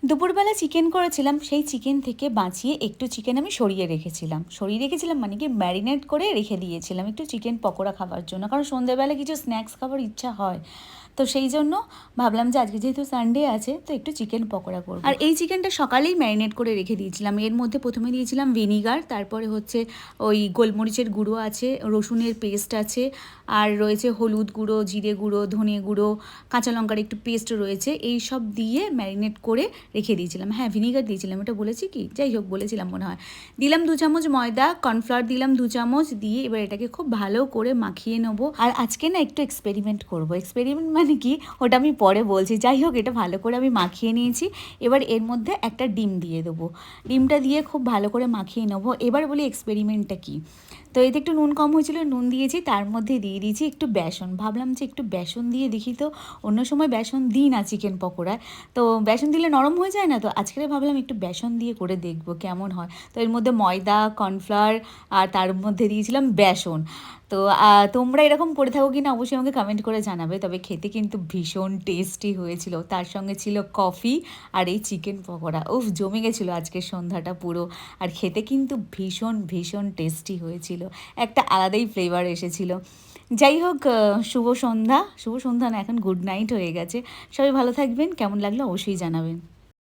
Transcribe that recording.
দুপুরবেলা চিকেন করেছিলাম, সেই চিকেন থেকে বাঁচিয়ে একটু চিকেন আমি সরিয়ে রেখেছিলাম মানে কি ম্যারিনেট করে রেখে দিয়েছিলাম একটু চিকেন পকোড়া খাবার জন্য, কারণ সন্ধ্যেবেলা কিছু স্ন্যাক্স খাবার ইচ্ছা হয়। তো সেই জন্য ভাবলাম যে আজকে যেহেতু সানডে আছে তো একটু চিকেন পকোড়া করব। আর এই চিকেনটা সকালেই ম্যারিনেট করে রেখে দিয়েছিলাম। এর মধ্যে প্রথমে দিয়েছিলাম ভিনিগার, তারপরে হচ্ছে ওই গোলমরিচের গুঁড়ো আছে, রসুনের পেস্ট আছে, আর রয়েছে হলুদ গুঁড়ো, জিরে গুঁড়ো, ধনে গুঁড়ো, কাঁচা লঙ্কার একটু পেস্ট রয়েছে। এই সব দিয়ে ম্যারিনেট করে রেখে দিয়েছিলাম। হ্যাঁ, ভিনিগার দিয়েছিলাম, এটা বলেছি কি, যাই হোক বলেছিলাম মনে হয়। দিলাম 2 চামচ ময়দা, কর্নফ্লাওয়ার দিলাম 2 চামচ, দিয়ে এবার এটাকে খুব ভালো করে মাখিয়ে নেবো। আর আজকে না একটু এক্সপেরিমেন্ট করব। এক্সপেরিমেন্ট মানে কি ওটা আমি পরে বলছি। যাই হোক, এটা ভালো করে আমি মাখিয়ে নিয়েছি। এবার এর মধ্যে একটা ডিম দিয়ে দেবো। ডিমটা দিয়ে খুব ভালো করে মাখিয়ে নেবো। এবার বলি এক্সপেরিমেন্টটা কী। তো এতে একটু নুন কম হয়েছিল, নুন দিয়েছি, তার মধ্যে দিয়ে দিয়েছি একটু বেসন। ভাবলাম যে একটু বেসন দিয়ে দেখি তো, অন্য সময় বেসন দিই না চিকেন পকোড়ায়, তো বেসন দিলে নরম হয়ে যায় না, তো আজকে ভাবলাম একটু বেসন দিয়ে করে দেখবো কেমন হয়। তো এর মধ্যে ময়দা, কর্নফ্লাওয়ার আর তার মধ্যে দিয়েছিলাম বেসন। তো তোমরা এরকম করে থাকো কি না অবশ্যই আমাকে কমেন্ট করে জানাবে। তবে খেতে কিন্তু ভীষণ টেস্টি হয়েছিল। তার সঙ্গে ছিল কফি আর এই চিকেন পকোড়া। উফ, জমে গেছিলো আজকের সন্ধ্যাটা পুরো। আর খেতে কিন্তু ভীষণ ভীষণ টেস্টি হয়েছিল, একটা আলাদাই ফ্লেভার এসেছিলো। যাই হোক, শুভ সন্ধ্যা না, এখন গুড নাইট হয়ে গেছে। সবাই ভালো থাকবেন, কেমন লাগলো অবশ্যই জানাবেন।